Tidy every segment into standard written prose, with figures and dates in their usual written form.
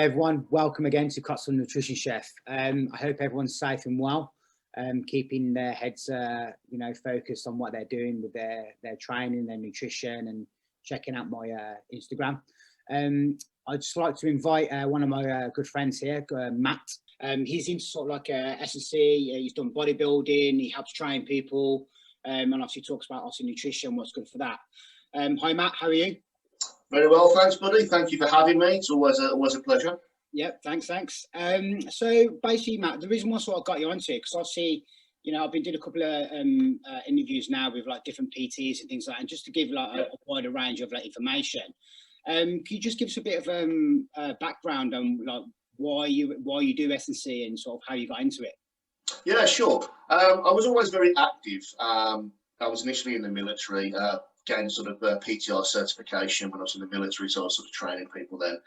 everyone, welcome again to Cotswold Nutrition Chef. I hope everyone's safe and well, keeping their heads, focused on what they're doing with their training, their nutrition, and checking out my Instagram. I'd just like to invite one of my good friends here, Matt. He's into sort of like S&C. He's done bodybuilding. He helps train people, and obviously talks about nutrition, what's good for that. Hi, Matt. How are you? Very well, thanks, buddy. Thank you for having me. It's always a pleasure. Yep, thanks. So basically, Matt, the reason why I sort of got you onto it, because obviously, I've been doing a couple of interviews now with like different PTs and things like that, and just to give like a wider range of like information. Can you just give us a bit of background on like why you do S&C and sort of how you got into it? Yeah, sure. I was always very active. I was initially in the military. Gained sort of PTR certification when I was in the military, so I was sort of training people then.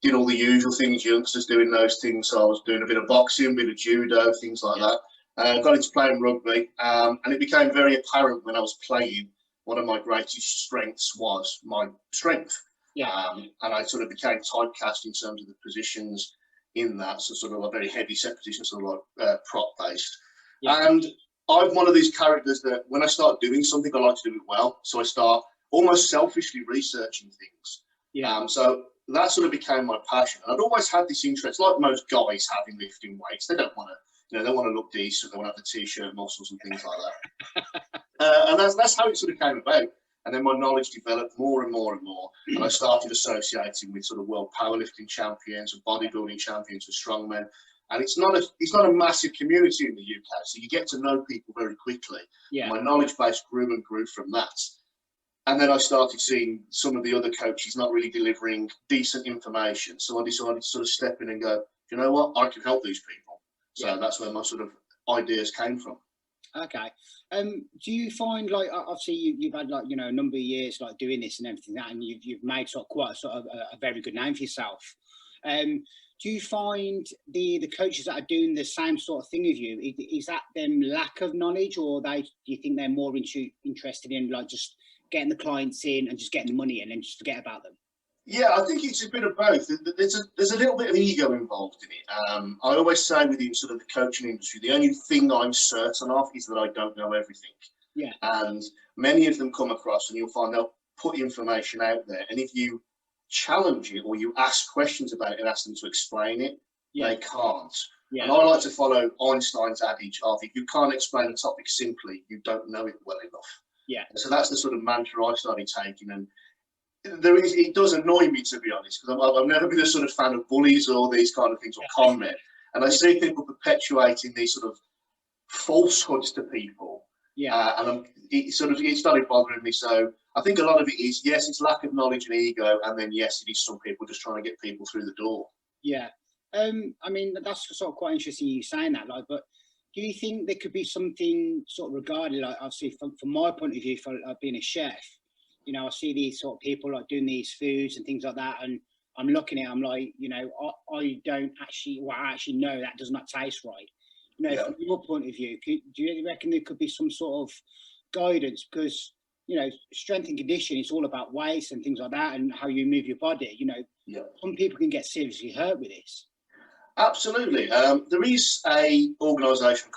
Did all the usual things, youngsters doing those things. So I was doing a bit of boxing, a bit of judo, things like that. Got into playing rugby, and it became very apparent when I was playing, one of my greatest strengths was my strength. And I sort of became typecast in terms of the positions in that, so sort of a very heavy set position, sort of like prop-based. And I'm one of these characters that when I start doing something, I like to do it well. So I start almost selfishly researching things. So that sort of became my passion. And I'd always had this interest, like most guys have in lifting weights. They don't want to, they want to look decent. They want to have the t-shirt muscles and things like that. And that's how it sort of came about. And then my knowledge developed more and more and more. And I started associating with sort of world powerlifting champions and bodybuilding champions and strongmen. And it's not a massive community in the UK, so you get to know people very quickly. My knowledge base grew and grew from that. And then I started seeing some of the other coaches not really delivering decent information. So I decided to sort of step in and go, you know what, I can help these people. So that's where my sort of ideas came from. Okay. Do you find, like, obviously you've had like, a number of years like doing this and everything that, and you've made sort of quite a very good name for yourself. Do you find the coaches that are doing the same sort of thing as you, is that them lack of knowledge, or do you think they're more interested in like just getting the clients in and just getting the money in and just forget about them? Yeah, I think it's a bit of both. There's a little bit of ego involved in it. I always say within sort of the coaching industry, the only thing I'm certain of is that I don't know everything. And many of them come across, and you'll find they'll put information out there, and if you challenge it or you ask questions about it and ask them to explain it, they can't. And I like to follow Einstein's adage of, if you can't explain a topic simply, you don't know it well enough. So that's the sort of mantra I started taking. And it does annoy me, to be honest, because I've never been a sort of fan of bullies or these kind of things, or con men. And I see people perpetuating these sort of falsehoods to people. And it started bothering me. So I think a lot of it is, yes, it's lack of knowledge and ego, and then yes, it is some people just trying to get people through the door. I mean, that's sort of quite interesting you saying that, like, but do you think there could be something sort of regarding, like, obviously from my point of view, for being a chef, I see these sort of people like doing these foods and things like that, and I'm looking at it, I'm like, I don't actually, I actually know that does not taste right. From your point of view, do you reckon there could be some sort of guidance? Because strength and conditioning, it's all about weights and things like that, and how you move your body. Some people can get seriously hurt with this. Absolutely. There is a organisation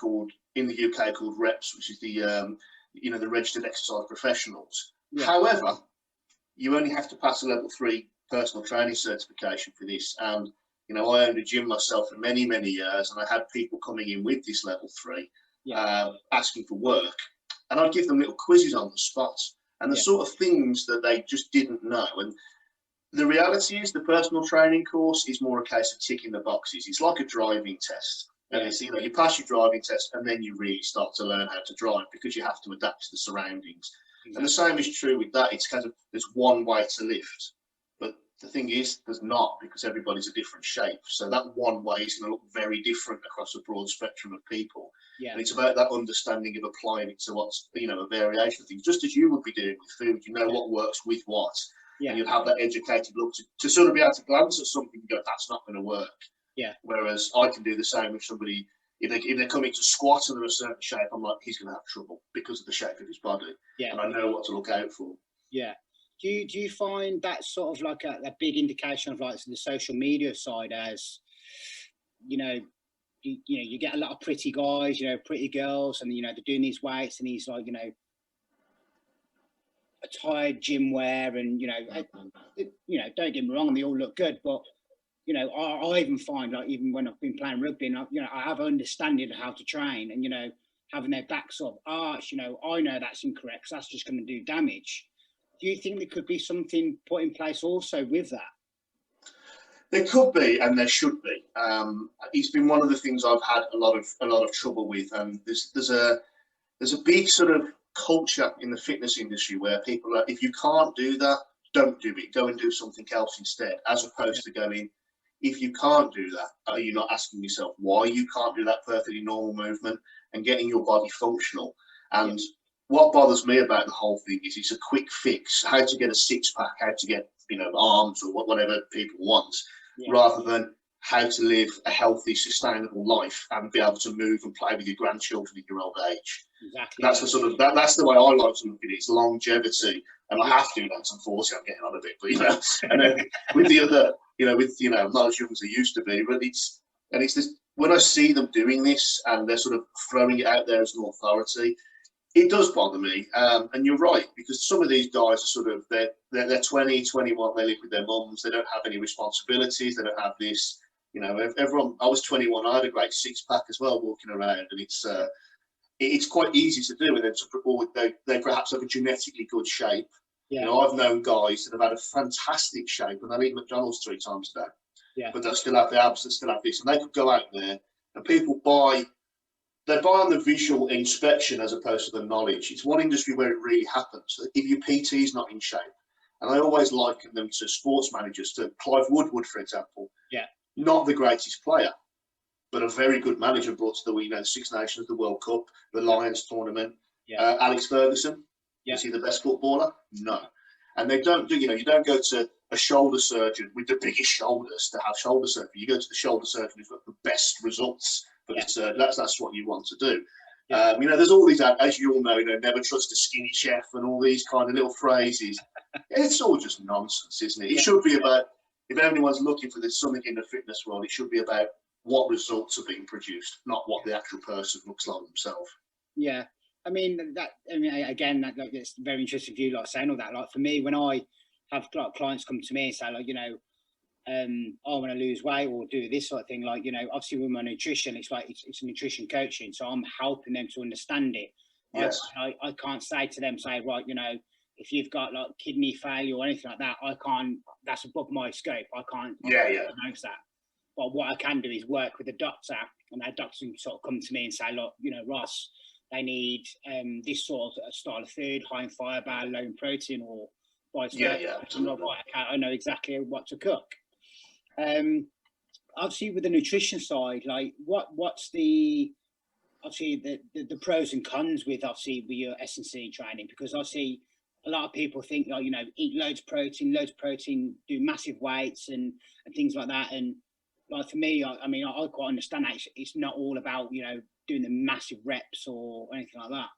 in the UK called REPS, which is the the Registered Exercise Professionals. However, you only have to pass a level 3 personal training certification for this. And I owned a gym myself for many, many years, and I had people coming in with this level 3 asking for work. And I'd give them little quizzes on the spot, and the sort of things that they just didn't know. And the reality is, the personal training course is more a case of ticking the boxes. It's like a driving test. And it's, you pass your driving test, and then you really start to learn how to drive, because you have to adapt to the surroundings. And the same is true with that. It's kind of, there's one way to lift. But the thing is, there's not, because everybody's a different shape. So that one way is going to look very different across a broad spectrum of people. And it's about that understanding of applying it to what's, a variation of things, just as you would be doing with food. What works with what. And you'd have that educated look to sort of be able to glance at something and go, that's not going to work. Whereas I can do the same with somebody. If they're coming to squat and they're a certain shape, I'm like, he's going to have trouble because of the shape of his body. And I know what to look out for. Do you find that sort of like a big indication of like the social media side, as you know, you get a lot of pretty guys, pretty girls, and they're doing these weights and these like attired gym wear, and don't get me wrong, they all look good, but I even find, like, even when I've been playing rugby, and I have an understanding of how to train, and having their backs up arch, I know that's incorrect because that's just going to do damage. Do you think there could be something put in place also with that? There could be, and there should be. It's been one of the things I've had a lot of trouble with, and there's a big sort of culture in the fitness industry where people are, if you can't do that, don't do it. Go and do something else instead, as opposed to going, if you can't do that, are you not asking yourself why you can't do that perfectly normal movement and getting your body functional? And what bothers me about the whole thing is it's a quick fix, how to get a six pack, how to get arms or whatever people want, rather than how to live a healthy, sustainable life and be able to move and play with your grandchildren in your old age. Exactly. That's the sort of that's the way I like to look at it. It's longevity, and I have to do that. I'm 40, I'm getting on a bit, but and then with the other, I'm not as young as I used to be, but it's this, when I see them doing this and they're sort of throwing it out there as an authority, it does bother me. And you're right, because some of these guys are sort of, they're 20, 21, they live with their mums, they don't have any responsibilities, they don't have this, everyone. I was 21, I had a great six pack as well walking around, and it's quite easy to do, and then they perhaps have a genetically good shape. I've known guys that have had a fantastic shape and they eat McDonald's 3 times a day, but they'll still have the abs, they still have this, and they could go out there and people buy on the visual inspection as opposed to the knowledge. It's one industry where it really happens. If your PT is not in shape, and I always liken them to sports managers, to Clive Woodward, for example. Not the greatest player, but a very good manager, brought to the Six Nations, the World Cup, the Lions tournament. Alex Ferguson, is he the best footballer? No. And they don't do, you don't go to a shoulder surgeon with the biggest shoulders to have shoulder surgery. You go to the shoulder surgeon who's got the best results for the surgery. That's what you want to do. There's all these, as you all know, never trust a skinny chef and all these kind of little phrases. It's all just nonsense, isn't it? It should be about, if anyone's looking for this something in the fitness world, it should be about what results are being produced, not what the actual person looks like themselves. Yeah. Again, it's very interesting for you, like saying all that. Like for me, when I have clients come to me and say, like, I want to lose weight or do this sort of thing, like, obviously with my nutrition, it's like it's nutrition coaching, so I'm helping them to understand it. Yes. I can't say to them, right, if you've got like kidney failure or anything like that, I can't. That's above my scope. I can't diagnose that. But what I can do is work with the doctor, and that doctor can sort of come to me and say, look, Ross, they need this sort of style of food, high in fibre, low in protein, or vice versa. I know exactly what to cook. Obviously, with the nutrition side, like what's the pros and cons with your S&C training? Because obviously a lot of people think, eat loads of protein, do massive weights and things like that. And like for me, I quite understand that it's not all about doing the massive reps or anything like that.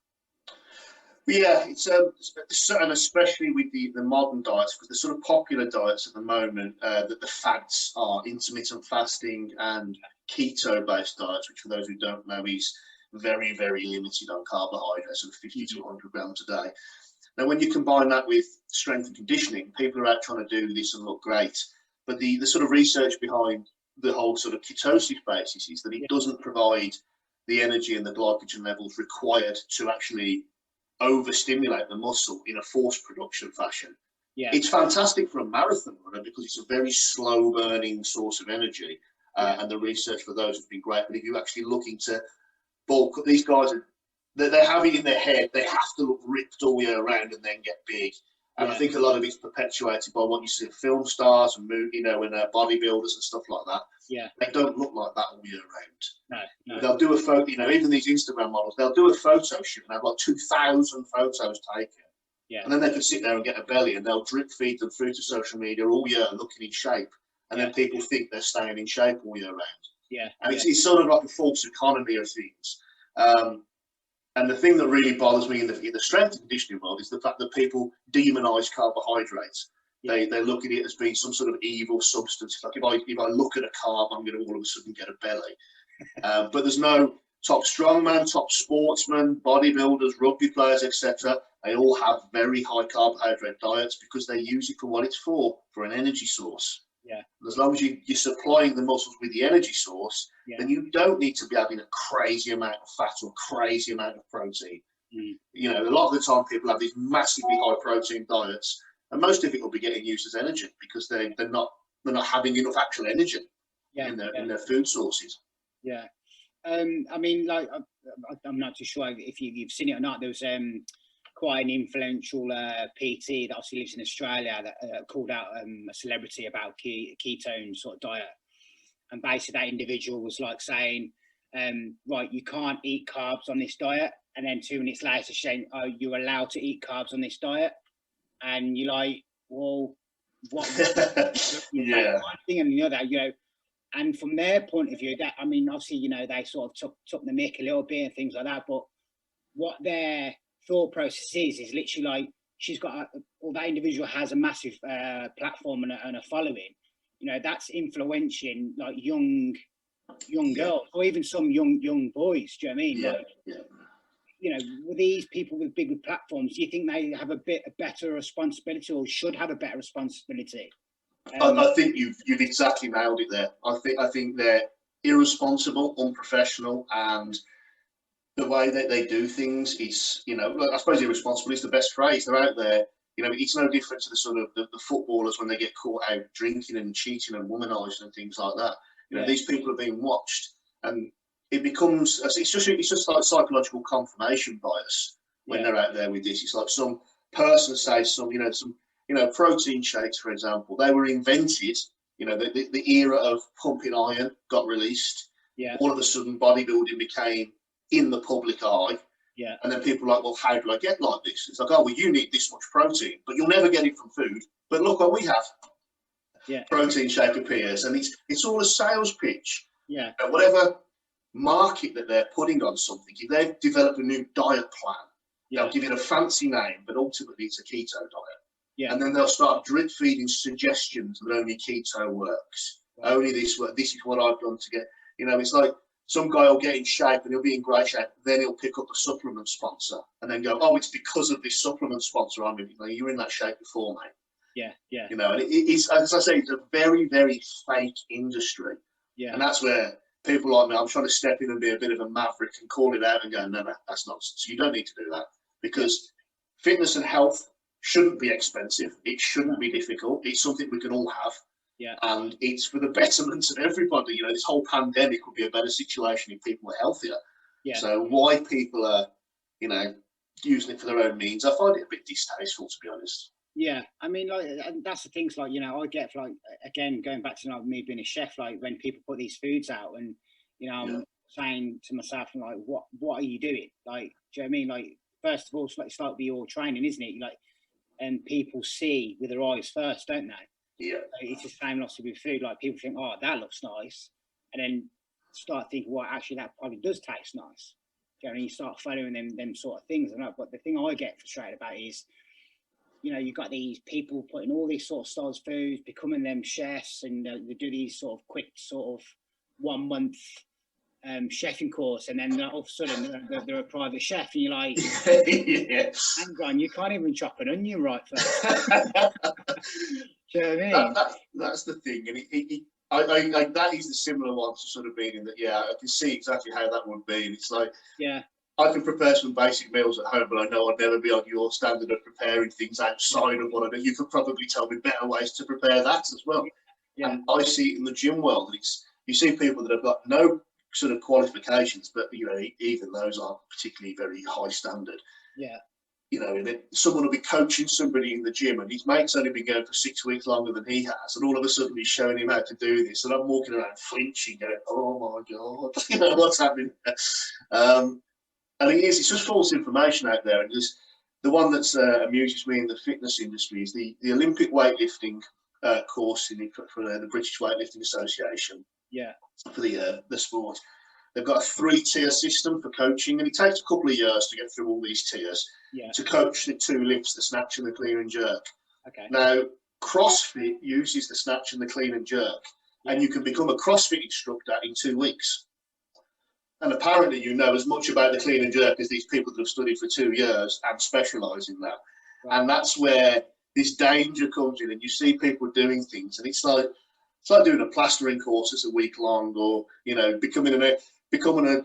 Yeah, it's and especially with the modern diets, because the sort of popular diets at the moment, that the fads are intermittent fasting and keto-based diets, which for those who don't know is very, very limited on carbohydrates, sort of 50 to 100 grams a day. Now, when you combine that with strength and conditioning, people are out trying to do this and look great, but the sort of research behind the whole sort of ketosis basis is that it doesn't provide the energy and the glycogen levels required to actually overstimulate the muscle in a force production fashion. It's fantastic for a marathon runner because it's a very slow burning source of energy, and the research for those has been great. But if you're actually looking to bulk, these guys they have it in their head, they have to look ripped all year round and then get big. And I think a lot of it's perpetuated by what you see in film stars and and bodybuilders and stuff like that. They don't look like that all year round. No. They'll do a photo, even these Instagram models, they'll do a photo shoot and have like 2,000 photos taken. And then they can sit there and get a belly and they'll drip feed them through to social media all year looking in shape. And then people think they're staying in shape all year round. And it's sort of like a false economy of things. And the thing that really bothers me in the strength and conditioning world is the fact that people demonise carbohydrates. They look at it as being some sort of evil substance. Like if I look at a carb, I'm going to all of a sudden get a belly. But there's no top strongman, top sportsman, bodybuilders, rugby players, etc. They all have very high carbohydrate diets because they use it for what it's for an energy source. Yeah. As long as you're supplying the muscles with the energy source, then you don't need to be having a crazy amount of fat or crazy amount of protein. You know, a lot of the time people have these massively high protein diets, and most of it will be getting used as energy because they're not having enough actual energy in their food sources. Yeah. I mean, like, I'm not too sure if you've seen it or not. There was quite an influential PT that obviously lives in Australia that called out a celebrity about ketone sort of diet, and basically that individual was like saying, right, you can't eat carbs on this diet, and then 2 minutes later saying, oh, you're allowed to eat carbs on this diet, and you're like, well, what? Yeah. One thing and the other, you know. And from their point of view, that, I mean, obviously, you know, they sort of took the mick a little bit and things like that. But what their thought process is literally like, she's got, or that individual has a massive platform and a following. You know, that's influencing like young girls or even some young boys. Do you know what I mean? Yeah. Like, you know, with these people with bigger platforms, do you think they have a better responsibility or should have a better responsibility? I think you've exactly nailed it there. I think they're irresponsible, unprofessional, and the way that they do things is, you know, I suppose irresponsible is the best phrase. They're out there, you know, it's no different to the sort of the footballers when they get caught out drinking and cheating and womanizing and things like that. You know, these people are being watched, and it becomes, it's just like psychological confirmation bias when they're out there with this. It's like some person says protein shakes, for example, they were invented, you know, the era of pumping iron got released. All of a sudden bodybuilding became in the public eye. And then people are like, well, how do I get like this? It's like, oh, well, you need this much protein, but you'll never get it from food. But look what we have. Protein shake appears, and it's all a sales pitch. And whatever market that they're putting on something, if they've developed a new diet plan, they'll give it a fancy name, but ultimately it's a keto diet. And then they'll start drip feeding suggestions that only keto works. Only this works. This is what I've done to get, you know, it's like some guy will get in shape and he'll be in great shape. Then he'll pick up a supplement sponsor and then go, oh, it's because of this supplement sponsor I'm in. Like, you're in that shape before, mate. You know, and it's, as I say, it's a very, very fake industry. And that's where people like me, I'm trying to step in and be a bit of a maverick and call it out and go, no, that's nonsense. You don't need to do that, because fitness and health shouldn't be expensive. It shouldn't be difficult. It's something we can all have. And it's for the betterment of everybody. You know, this whole pandemic would be a better situation if people were healthier. So why people are, you know, using it for their own means, I find it a bit distasteful, to be honest. I mean, like, and that's the things, like, you know, I get, like, again, going back to like me being a chef, like when people put these foods out and, you know, I'm saying to myself, like, what are you doing? Like, do you know what I mean? Like, first of all, it's like your training, isn't it? Like, and people see with their eyes first, don't they? Like, it's the same lots with food. Like, people think, oh, that looks nice, and then start thinking, well, actually, that probably does taste nice. Do you know what I mean? You start following them sort of things, and that. But the thing I get frustrated about is, you know, you've got these people putting all these sort of styles of foods, becoming them chefs, and they do these sort of quick sort of 1 month chefing course, and then all of a sudden they're a private chef, and you're like, hang on, you can't even chop an onion right first. Do you know what I mean? That's the thing, and I that is the similar one to sort of being in that. I can see exactly how that would be, and it's like, I can prepare some basic meals at home, but I know I'd never be on your standard of preparing things outside of what I do. You could probably tell me better ways to prepare that as well. And I see it in the gym world. You see people that have got no sort of qualifications, but, you know, even those aren't particularly very high standard. You know, and someone will be coaching somebody in the gym, and his mate's only been going for 6 weeks longer than he has, and all of a sudden he's showing him how to do this, and I'm walking around flinching, going, oh my God, you know, what's happening? And it's just false information out there. And just the one that amuses me in the fitness industry is the Olympic weightlifting course for the British Weightlifting Association. For the sport. They've got a 3-tier system for coaching, and it takes a couple of years to get through all these tiers to coach the 2 lifts, the snatch and the clean and jerk. Okay. Now, CrossFit uses the snatch and the clean and jerk, and you can become a CrossFit instructor in 2 weeks. And apparently you know as much about the clean and jerk as these people that have studied for 2 years and specialise in that. Right. And that's where this danger comes in, and you see people doing things, and it's like doing a plastering course that's a week long, or, you know, becoming an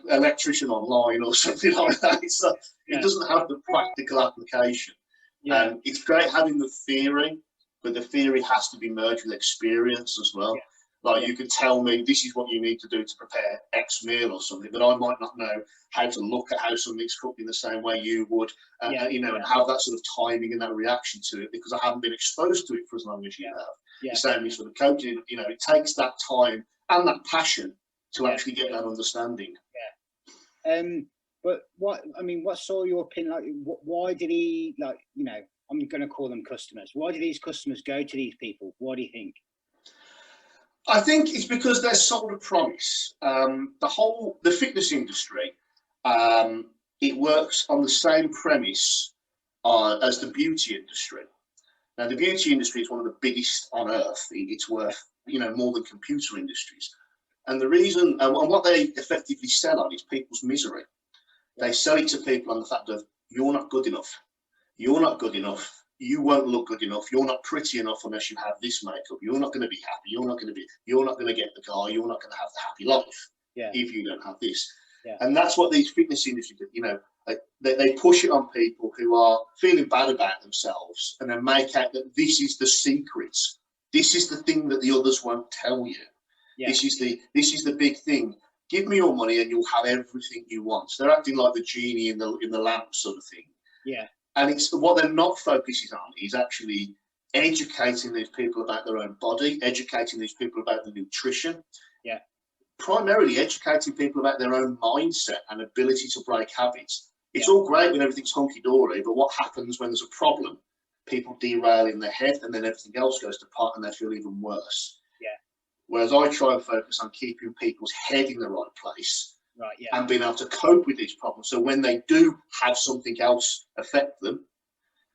electrician online or something like that. It's like, it doesn't have the practical application. Yeah. And it's great having the theory, but the theory has to be merged with experience as well. Yeah. Like, you can tell me this is what you need to do to prepare X meal or something, but I might not know how to look at how something's cooked in the same way you would, you know, and have that sort of timing and that reaction to it, because I haven't been exposed to it for as long as you have. Yeah. The same with sort of coaching, you know, it takes that time and that passion to actually get that understanding. Yeah. But what's all your opinion? Like, why did he, like, you know, I'm going to call them customers. Why do these customers go to these people? What do you think? I think it's because they're sold a promise. The fitness industry, it works on the same premise as the beauty industry. Now, the beauty industry is one of the biggest on earth. It's worth, you know, more than computer industries. And the reason, and what they effectively sell on, is people's misery. They sell it to people on the fact of, you're not good enough. You're not good enough. You won't look good enough. You're not pretty enough unless you have this makeup. You're not going to be happy. You're not going to get the car. You're not going to have the happy life if you don't have this. Yeah. And that's what these fitness industries do. You know, they push it on people who are feeling bad about themselves, and then make out that this is the secret. This is the thing that the others won't tell you. Yeah. This is the big thing. Give me your money and you'll have everything you want. So they're acting like the genie in the lamp sort of thing. Yeah. And it's what they're not focusing on is actually educating these people about their own body, educating these people about the nutrition. Yeah. Primarily educating people about their own mindset and ability to break habits. It's all great when everything's hunky-dory, but what happens when there's a problem? People derail in their head, and then everything else goes to pot, and they feel even worse. Yeah. Whereas I try and focus on keeping people's head in the right place, and being able to cope with these problems. So when they do have something else affect them,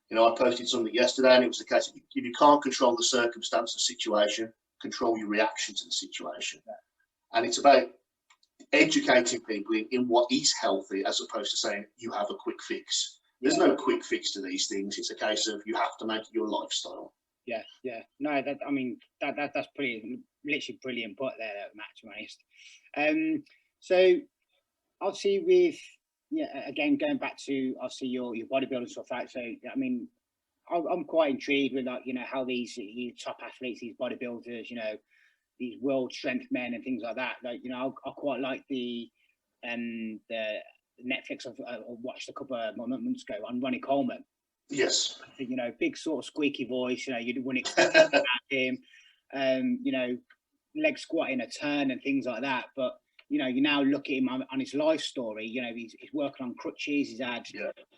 you know, I posted something yesterday, and it was the case: if you can't control the circumstance or situation, control your reaction to the situation. Yeah. And it's about educating people in what is healthy, as opposed to saying you have a quick fix. There's no quick fix to these things. It's a case of you have to make it your lifestyle. Yeah, yeah. No, that's literally brilliant put there, Matt, to be honest. So obviously with, again, going back to obviously your bodybuilding stuff, right? So, I mean, I'm quite intrigued with, like, you know, how these top athletes, these bodybuilders, you know, these world strength men and things like that. Like, you know, I quite like the Netflix I've watched a couple of months ago on Ronnie Coleman. Yes. You know, big sort of squeaky voice, you know, you wouldn't expect that about him. You know, leg squat in a turn and things like that. But, you know, you now look at him on his life story, you know, he's working on crutches. He's had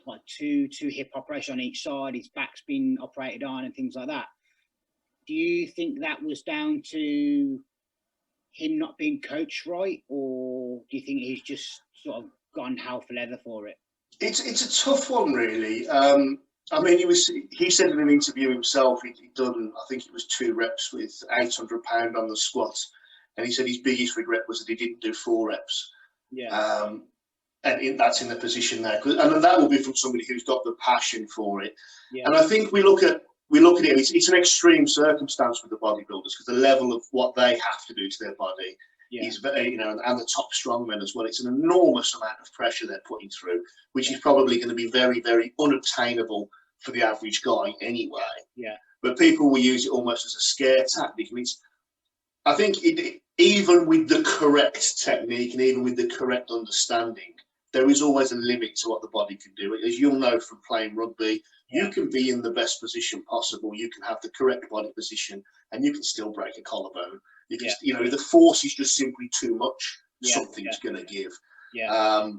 like two hip operations on each side. His back's been operated on and things like that. Do you think that was down to him not being coached right, or do you think he's just sort of gone hell for leather for it? It's a tough one, really. I mean, he said in an interview himself he'd done, I think it was 2 reps with 800 pound on the squat, and he said his biggest regret was that he didn't do 4 reps. Yeah. And that's in the position there, and that will be from somebody who's got the passion for it. Yeah. And I think we look at it. It's an extreme circumstance with the bodybuilders, because the level of what they have to do to their body is very, you know, and the top strongmen as well. It's an enormous amount of pressure they're putting through, which is probably going to be very, very unobtainable for the average guy anyway. Yeah. But people will use it almost as a scare tactic. And I think even with the correct technique and even with the correct understanding, there is always a limit to what the body can do. As you'll know from playing rugby, you can be in the best position possible. You can have the correct body position, and you can still break a collarbone. You can, you know, if the force is just simply too much, something's going to give. Yeah.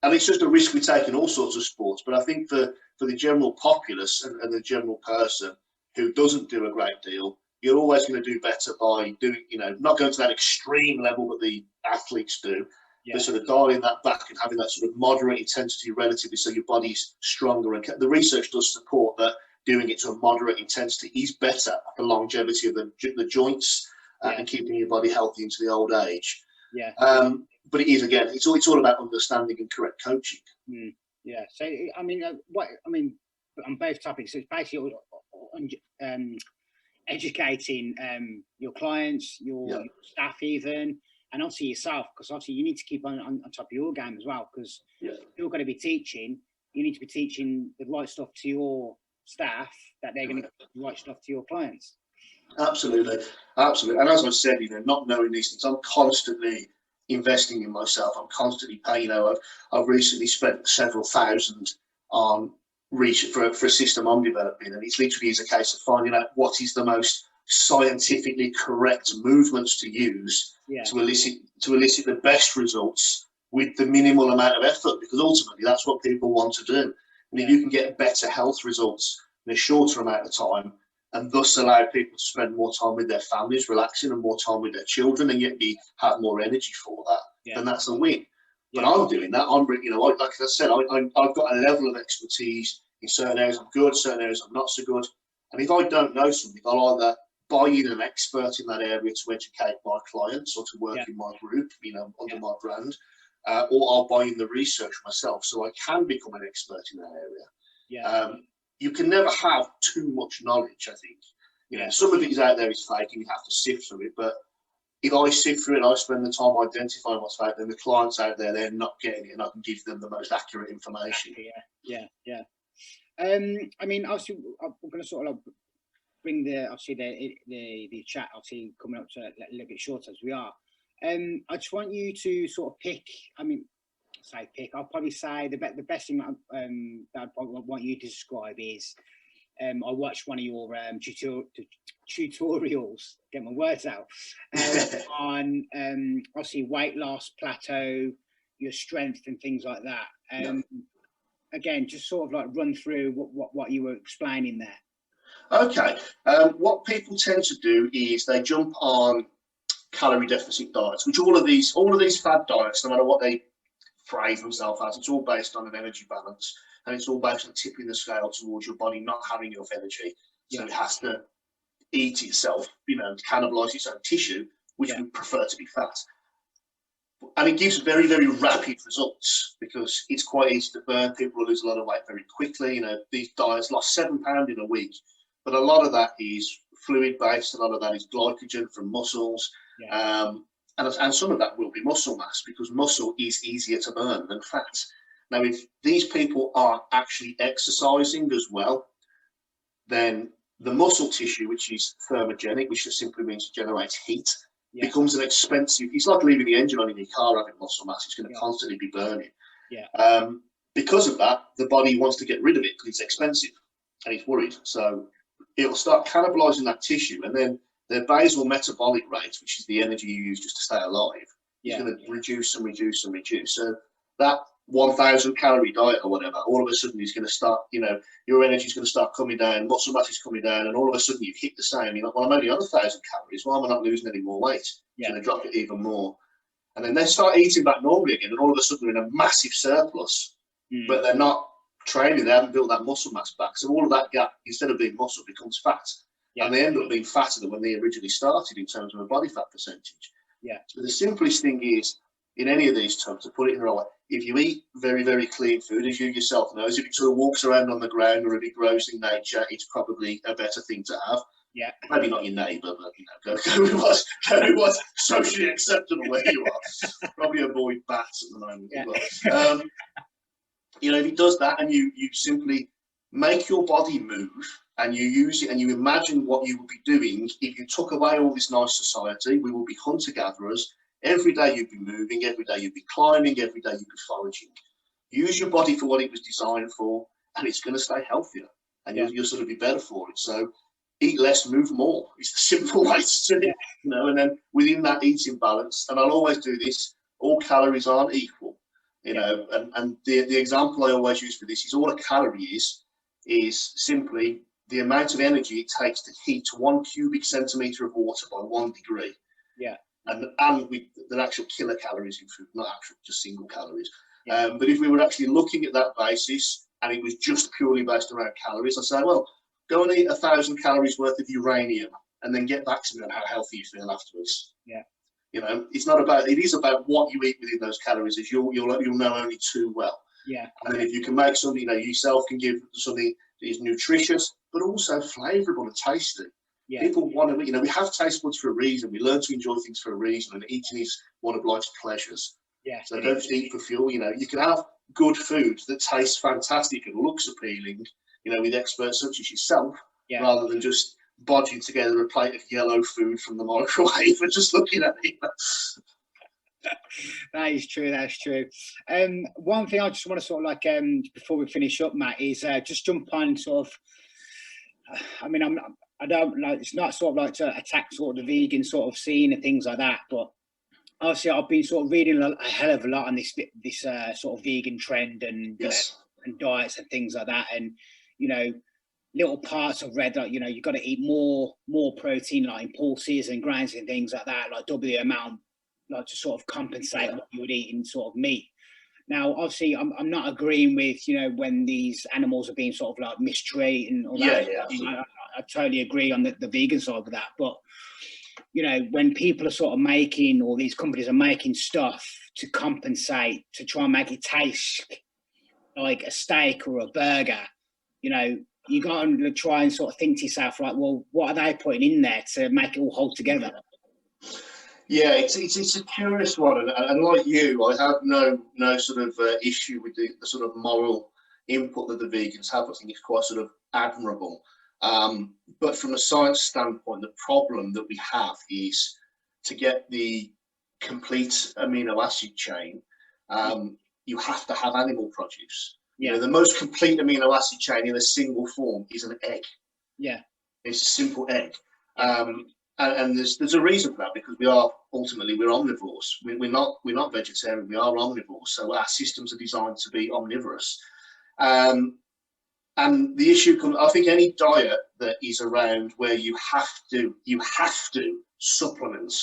And it's just a risk we take in all sorts of sports. But I think for the general populace and the general person who doesn't do a great deal, you're always going to do better by doing, you know, not going to that extreme level that the athletes do. but sort of dialing that back and having that sort of moderate intensity relatively, so your body's stronger. And the research does support that doing it to a moderate intensity is better for longevity of the joints and keeping your body healthy into the old age. But it is, again, it's all about understanding and correct coaching. Yeah. So I mean, on both topics, it's basically educating your clients, your staff even, and obviously yourself, because obviously you need to keep on top of your game as well, because you're going to be teaching, you need to be teaching the right stuff to your staff, that they're going to get the right stuff to your clients. Absolutely. And as I said, not knowing these things, I'm constantly investing in myself. I'm constantly paying. I've recently spent several thousand on research for a system I'm developing, and it's literally is a case of finding out what is the most scientifically correct movements to use to elicit the best results with the minimal amount of effort, because ultimately that's what people want to do. And if you can get better health results in a shorter amount of time, and thus allow people to spend more time with their families, relaxing, and more time with their children, and yet have more energy for that, then that's a win. But I'm doing that. Like I said, I've got a level of expertise in certain areas. I'm good, certain areas I'm not so good. And if I don't know something, I'll either buy in an expert in that area to educate my clients or to work in my group, under my brand, or I'll buy in the research myself so I can become an expert in that area. You can never have too much knowledge, I think. Some of it is out there is fake and you have to sift through it, but if I sift through it, I spend the time identifying what's fake, then the clients out there, they're not getting it, and I can give them the most accurate information. I mean, obviously, I'm going to sort of bring the chat, obviously, coming up to a little bit shorter as we are. I just want you to sort of pick, I'll probably say the best thing that I want you to describe is, I watched one of your tutorials, get my words out, on obviously weight loss, plateau, your strength and things like that. Again, just sort of like run through what you were explaining there. Okay. What people tend to do is they jump on calorie deficit diets, which all of these fad diets, no matter what they phrase themselves as, it's all based on an energy balance, and it's all based on tipping the scale towards your body not having enough energy, so it has to eat itself, cannibalize its own tissue, which we prefer to be fat. And it gives very, very rapid results because it's quite easy to burn. People lose a lot of weight very quickly. These diets lost 7 pounds in a week, but a lot of that is fluid based. A lot of that is glycogen from muscles. And some of that will be muscle mass, because muscle is easier to burn than fat. Now, if these people are actually exercising as well, then the muscle tissue, which is thermogenic, which just simply means it generates heat, becomes an expensive. It's like leaving the engine on in your car having muscle mass. It's going to constantly be burning. Because of that, the body wants to get rid of it because it's expensive and it's worried. So it'll start cannibalizing that tissue, and then their basal metabolic rate, which is the energy you use just to stay alive, is going to reduce and reduce and reduce. So that 1,000 calorie diet or whatever, all of a sudden is going to start, your energy is going to start coming down, muscle mass is coming down, and all of a sudden you've hit the same. You're like, well, I'm only on 1,000 calories. Why am I not losing any more weight? It's going to drop it even more. And then they start eating back normally again, and all of a sudden they're in a massive surplus, but they're not training, they haven't built that muscle mass back. So all of that gap, instead of being muscle, becomes fat. And they end up being fatter than when they originally started in terms of a body fat percentage. So the simplest thing is, in any of these terms, to put it in the right way, if you eat very, very clean food, as you yourself know, if it sort of walks around on the ground or if it grows in nature, it's probably a better thing to have. Maybe not your neighbour, but go with what's socially acceptable where you are. Probably avoid bats at the moment as well. If it does that, and you simply make your body move, and you use it, and you imagine what you would be doing if you took away all this nice society. We will be hunter-gatherers. Every day you'd be moving, every day you'd be climbing, every day you'd be foraging. Use your body for what it was designed for, and it's going to stay healthier, and you'll sort of be better for it. So eat less, move more. It's the simple way to do it, and then within that eating balance, and I'll always do this, all calories aren't equal, and the example I always use for this is all a calorie is simply the amount of energy it takes to heat 1 cubic centimetre of water by 1 degree. and with the actual kilocalories in food, not actual just single calories. Yeah. But if we were actually looking at that basis and it was just purely based around calories, I say, well, go and eat 1,000 calories worth of uranium and then get back to me on how healthy you feel afterwards. Yeah. You know, it's not about, it is about what you eat within those calories, as you'll know only too well. Yeah. And then if you can make something, you know, yourself can give something that is nutritious, but also flavourable and tasty. Yeah. People want to, you know, we have taste buds for a reason. We learn to enjoy things for a reason, and eating is one of life's pleasures. Yeah. So don't just eat for fuel. You know, you can have good food that tastes fantastic and looks appealing, you know, with experts such as yourself, rather than just bodging together a plate of yellow food from the microwave and just looking at it. That is true. That's true. One thing I just want to sort of like, before we finish up, Matt, is just jump on sort of, I mean, I don't like, it's not sort of like to attack sort of the vegan sort of scene and things like that, but obviously I've been sort of reading a hell of a lot on this sort of vegan trend and, you know, and diets and things like that. And, you know, little parts I've read, like, you know, you've got to eat more protein, like in pulses and grains and things like that, like double the amount, like to sort of compensate what you would eat in sort of meat. Now, obviously, I'm not agreeing with, you know, when these animals are being sort of like mistreated and all that. Yeah. I totally agree on the vegan side of that. But, you know, when people are sort of making, or these companies are making stuff to compensate, to try and make it taste like a steak or a burger, you know, you got to try and sort of think to yourself, like, well, what are they putting in there to make it all hold together? Yeah, it's a curious one, and like you, I have no sort of issue with the sort of moral input that the vegans have. I think it's quite sort of admirable. But from a science standpoint, the problem that we have is to get the complete amino acid chain, you have to have animal produce. Yeah. You know, the most complete amino acid chain in a single form is an egg. Yeah. It's a simple egg. And there's a reason for that, because we're omnivores. We're not vegetarian. We are omnivores. So our systems are designed to be omnivorous. And the issue comes, I think, any diet that is around where you have to supplement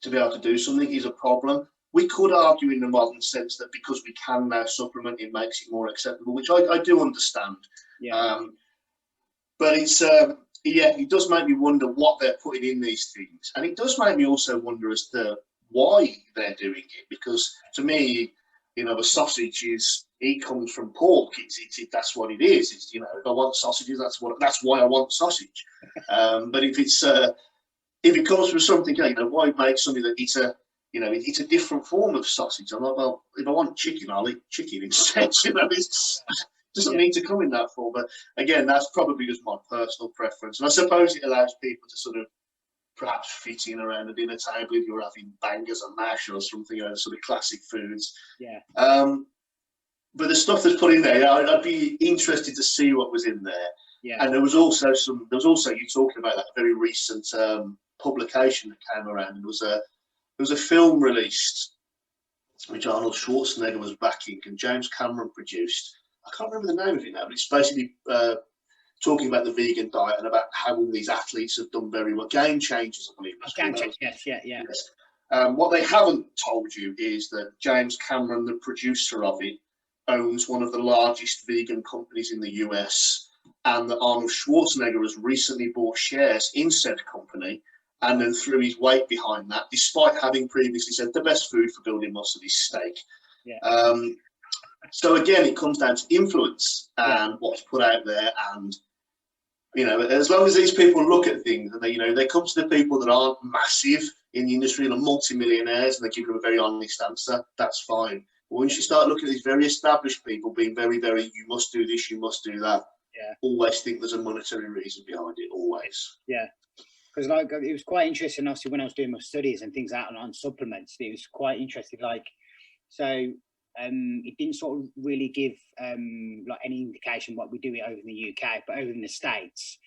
to be able to do something is a problem. We could argue in the modern sense that because we can now supplement, it makes it more acceptable, which I do understand. Yeah. But it's it does make me wonder what they're putting in these things, and it does make me also wonder as to why they're doing it. Because to me, you know, a sausage comes from pork. That's what it is. It's, you know, if I want sausages, that's why I want sausage. But if it comes from something, you know, why make something that it's a different form of sausage? I'm like, well, if I want chicken, I'll eat chicken instead. You know, it doesn't need to come in that form. But again, that's probably just my personal preference. And I suppose it allows people to sort of perhaps fit in around a dinner table if you're having bangers and mash or something, you know, sort of classic foods. Yeah. But the stuff that's put in there, I'd be interested to see what was in there. Yeah. And there was also you talking about that very recent publication that came around. There was a film released which Arnold Schwarzenegger was backing and James Cameron produced. I can't remember the name of it now, but it's basically talking about the vegan diet and about how all these athletes have done very well. Game Changers, I believe. Game Changers, yes. What they haven't told you is that James Cameron, the producer of it, owns one of the largest vegan companies in the US, and that Arnold Schwarzenegger has recently bought shares in said company, and then threw his weight behind that, despite having previously said the best food for building muscle is steak. Yeah. So again, it comes down to influence and what's put out there. And, you know, as long as these people look at things and they come to the people that aren't massive in the industry and are multi-millionaires and they give them a very honest answer, that's fine. But once you start looking at these very established people being very, very, you must do this, you must do that, always think there's a monetary reason behind it, always. Yeah. Because like it was quite interesting, obviously, when I was doing my studies and things out on supplements, it was quite interesting. Like, so it didn't sort of really give like any indication what we do it over in the UK, but over in the States,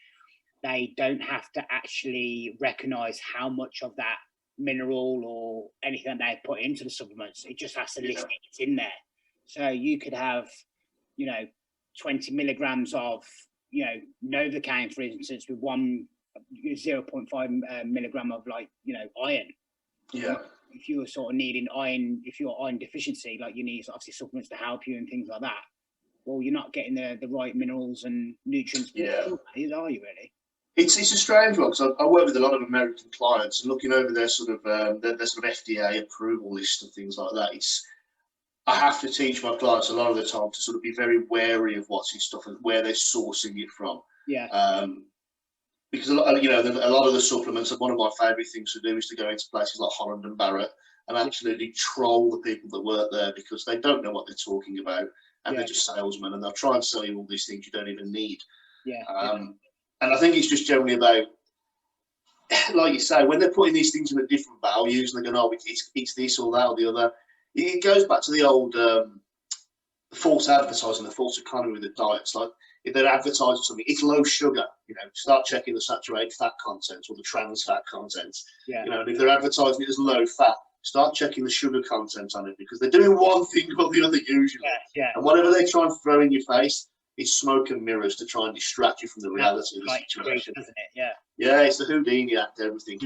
they don't have to actually recognise how much of that mineral or anything that they put into the supplements. It just has to list it's in there. So you could have, 20 milligrams of, Novocaine, for instance, with 0.5 milligram of iron. Yeah. If you're sort of needing iron, if you're iron deficiency, like you need obviously supplements to help you and things like that. Well, you're not getting the right minerals and nutrients. Yeah. Are you really? It's a strange one because I work with a lot of American clients and looking over their sort of their sort of FDA approval list and things like that. I have to teach my clients a lot of the time to sort of be very wary of what's in stuff and where they're sourcing it from. Yeah. Because a lot of the supplements, and one of my favourite things to do is to go into places like Holland and Barrett and absolutely troll the people that work there because they don't know what they're talking about and they're just salesmen and they'll try and sell you all these things you don't even need. Yeah. And I think it's just generally about, like you say, when they're putting these things in different values and they're going, oh, it's this or that or the other, it goes back to the old false advertising, the false economy with the diets. Like if they're advertising something, it's low sugar, start checking the saturated fat content or the trans fat content. Yeah. And if they're advertising it as low fat, start checking the sugar content on it because they're doing one thing or the other usually. Yeah. And whatever they try and throw in your face, it's smoke and mirrors to try and distract you from the reality of the situation. Isn't it? Yeah. Yeah, it's the Houdini act, everything.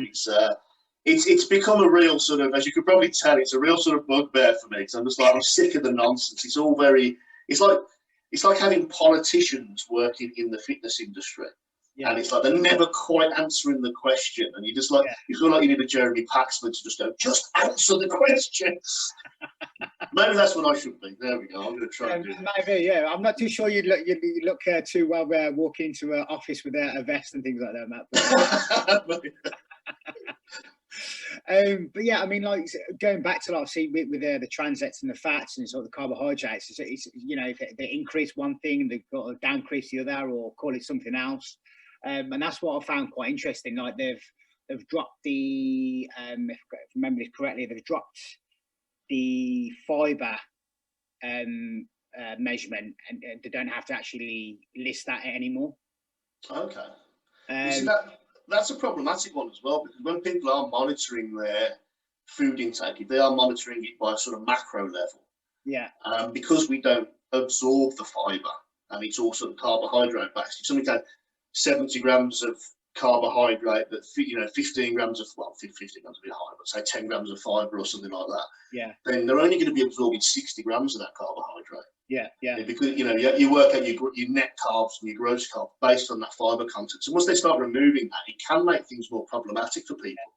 It's become a real sort of, as you could probably tell, it's a real sort of bugbear for me. Because I'm just like, I'm sick of the nonsense. It's all very, it's like having politicians working in the fitness industry. Yeah. And it's like they're never quite answering the question. And you just like, you feel like you need a Jeremy Paxman to just go, just answer the question. Maybe that's what I should be. There we go. I'm going to try and do that. Maybe, yeah. I'm not too sure you'd look too well walk into an office with a vest and things like that, Matt. But yeah, I mean, like going back to like, see with the transets and the fats and sort of the carbohydrates, it's if they increase one thing, they've got to decrease the other or call it something else. And that's what I found quite interesting. Like they've dropped the, if I remember this correctly, they've dropped the fiber measurement, and they don't have to actually list that anymore. Okay. You see, that's a problematic one as well, because when people are monitoring their food intake, if they are monitoring it by a sort of macro level, because we don't absorb the fiber and it's all sort of carbohydrate based. If somebody had 70 grams of carbohydrate, but 15 grams of 15 grams would be high, but say 10 grams of fiber or something like that. Then they're only going to be absorbing 60 grams of that carbohydrate. Because you work out your net carbs and your gross carbs based on that fiber content. So once they start removing that, it can make things more problematic for people.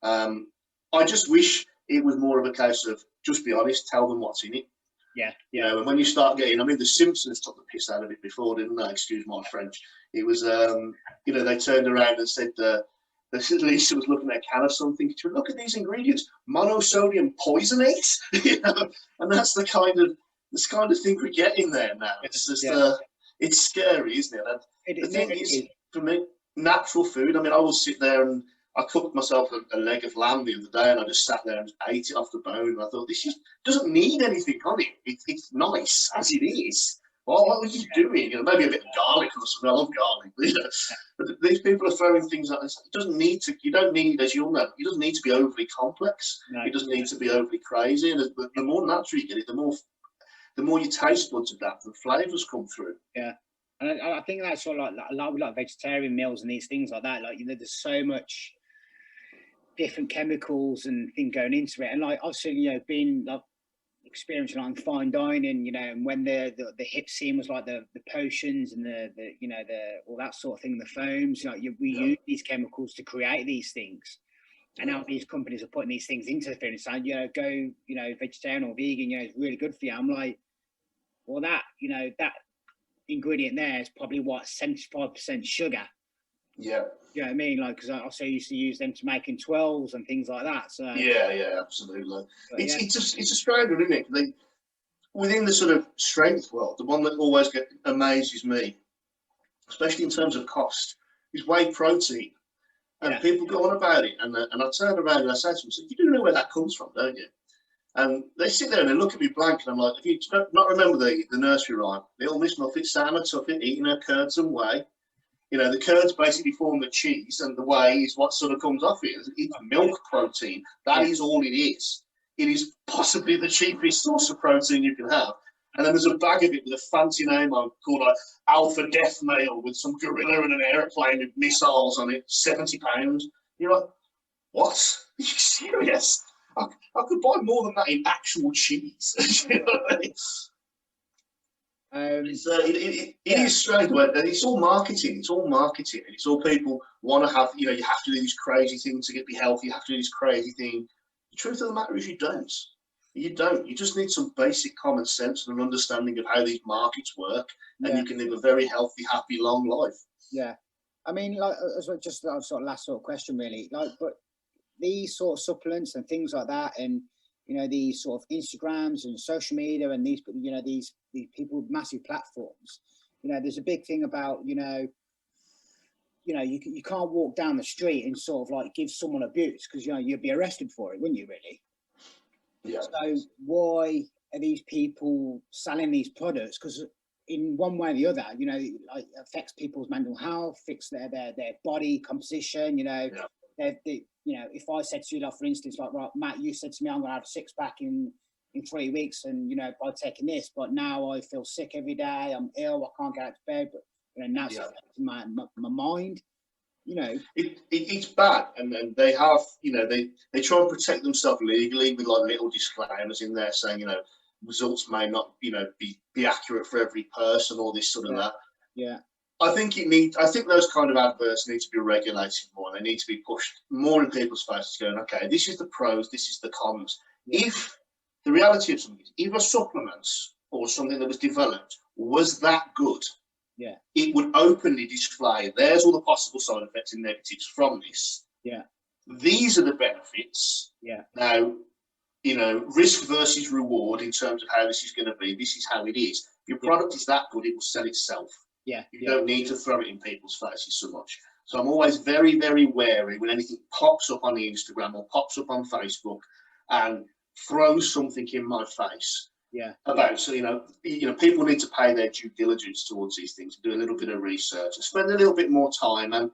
I just wish it was more of a case of just be honest, tell them what's in it. And when you start getting, I mean, the Simpsons took the piss out of it before, didn't they? Excuse my French. It was, they turned around and said, Lisa was looking at a can of something. She went, look at these ingredients, monosodium poisonate. And that's the kind of thing we're getting there now. It's just, it's scary, isn't it? And the thing is, for me, natural food. I mean, I will sit there and I cooked myself a leg of lamb the other day, and I just sat there and ate it off the bone. And I thought, this doesn't need anything on it. It's nice as it is. Well, what are you doing? Maybe a bit of garlic or something. I love garlic. But these people are throwing things like this. It doesn't need to. You don't need, as you'll know, it doesn't need to be overly complex. No. It doesn't need to be overly crazy. And the more natural you get it, the more your taste buds adapt and flavors come through. Yeah. And I think that's sort of like a lot with like vegetarian meals and these things like that. Like, there's so much different chemicals and things going into it. And like, obviously, being like experiencing like fine dining, and when the hip scene was like the potions and the all that sort of thing, the foams, we use these chemicals to create these things. And now these companies are putting these things into the food and saying, go, vegetarian or vegan, it's really good for you. I'm like, well, that ingredient there is probably 75% sugar. Yeah. You know what I mean? Like, because I also used to use them to making 12s and things like that. So yeah, absolutely. It's a strange one, isn't it? Within the sort of strength world, the one that always amazes me, especially in terms of cost, is whey protein. And people go on about it, and I turn around and I say to them, you do know where that comes from, don't you? And they sit there and they look at me blank, and I'm like, if you not remember the nursery rhyme, Little Miss Muffet, Sam and Tuffet eating her curds and whey. The curds basically form the cheese, and the whey is what sort of comes off it. It's milk protein. That is all it is. It is possibly the cheapest source of protein you can have. And then there's a bag of it with a fancy name on called like Alpha Death Mail with some gorilla and an airplane with missiles on it, £70. You're like, what? Are you serious? I could buy more than that in actual cheese. You know what I mean? It is strange, but it's all marketing. It's all marketing. It's all people want to have. You know, you have to do these crazy things to be healthy. You have to do this crazy thing. The truth of the matter is, you don't. You don't. You just need some basic common sense and an understanding of how these markets work, and you can live a very healthy, happy, long life. Yeah, I mean, like, as well, just sort of last sort of question, really. Like, but these sort of supplements and things like that, and you know, these sort of Instagrams and social media, and these, you know, these people with massive platforms. You know, there's a big thing about, you know, you can't walk down the street and sort of like give someone abuse, because, you know, you'd be arrested for it, wouldn't you, really? Yeah. So why are these people selling these products? Because in one way or the other, you know, like, affects people's mental health, fix their body composition. You know, you know, if I said to you, like, for instance, like, right, Matt, you said to me, I'm going to have a six pack in 3 weeks, and you know, by taking this, but now I feel sick every day. I'm ill. I can't get out of bed. But you know, now it's affecting my mind. You know, it's bad, and they have, you know, they try and protect themselves legally with like little disclaimers in there saying, you know, results may not, you know, be accurate for every person, or this sort of that. Yeah. I think those kind of adverts need to be regulated more. They need to be pushed more in people's faces, going, okay, this is the pros, this is the cons. Yeah. If the reality of something is, if a supplement or something that was developed was that good, it would openly display, there's all the possible side effects and negatives from this. Yeah. These are the benefits. Yeah. Now, you know, risk versus reward in terms of how this is going to be. This is how it is. If your product is that good, it will sell itself. Yeah. You don't need to throw it in people's faces so much. So I'm always very, very wary when anything pops up on the Instagram or pops up on Facebook and throws something in my face. About, so you know, people need to pay their due diligence towards these things, do a little bit of research, and spend a little bit more time. And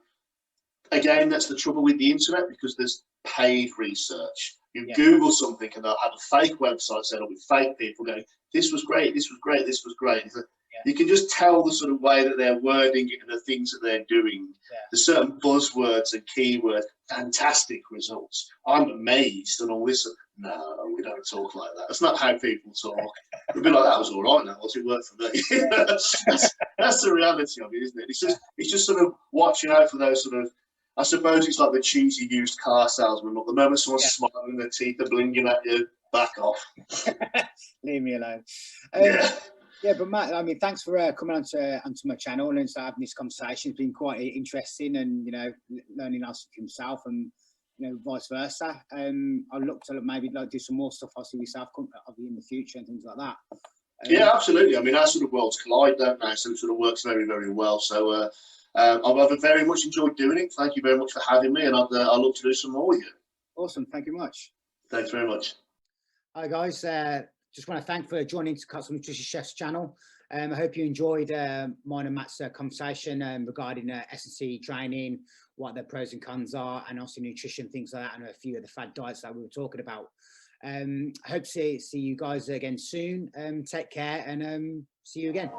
again, that's the trouble with the internet, because there's paid research. You Google something and they'll have a fake website set up with fake people going, "This was great, this was great, this was great." You can just tell the sort of way that they're wording it and the things that they're doing. The certain buzzwords and keywords, fantastic results. I'm amazed and all this. No, we don't talk like that. That's not how people talk. We'd be like, that was all right now. It worked for me. that's the reality of it, isn't it? It's just sort of watching out for those sort of, I suppose it's like the cheesy used car salesman. But the moment someone's smiling, their teeth are blinking at you, back off. Leave me alone. Yeah, but Matt, I mean, thanks for coming onto my channel and having this conversation. It's been quite interesting, and you know, learning lots from himself, and you know, vice versa. I'd look to maybe like do some more stuff, obviously, yourself, in the future and things like that. Yeah, absolutely. I mean, our sort of worlds collide, don't they? So it sort of works very, very well. So I've very much enjoyed doing it. Thank you very much for having me, and I'll look to do some more with you. Awesome. Thank you much. Thanks very much. Hi, guys. Just want to thank for joining to Custom Nutrition Chef's channel. I hope you enjoyed mine and Matt's conversation regarding S&C training, what the pros and cons are, and also nutrition, things like that, and a few of the fad diets that we were talking about. I hope to see you guys again soon. Take care, and see you again.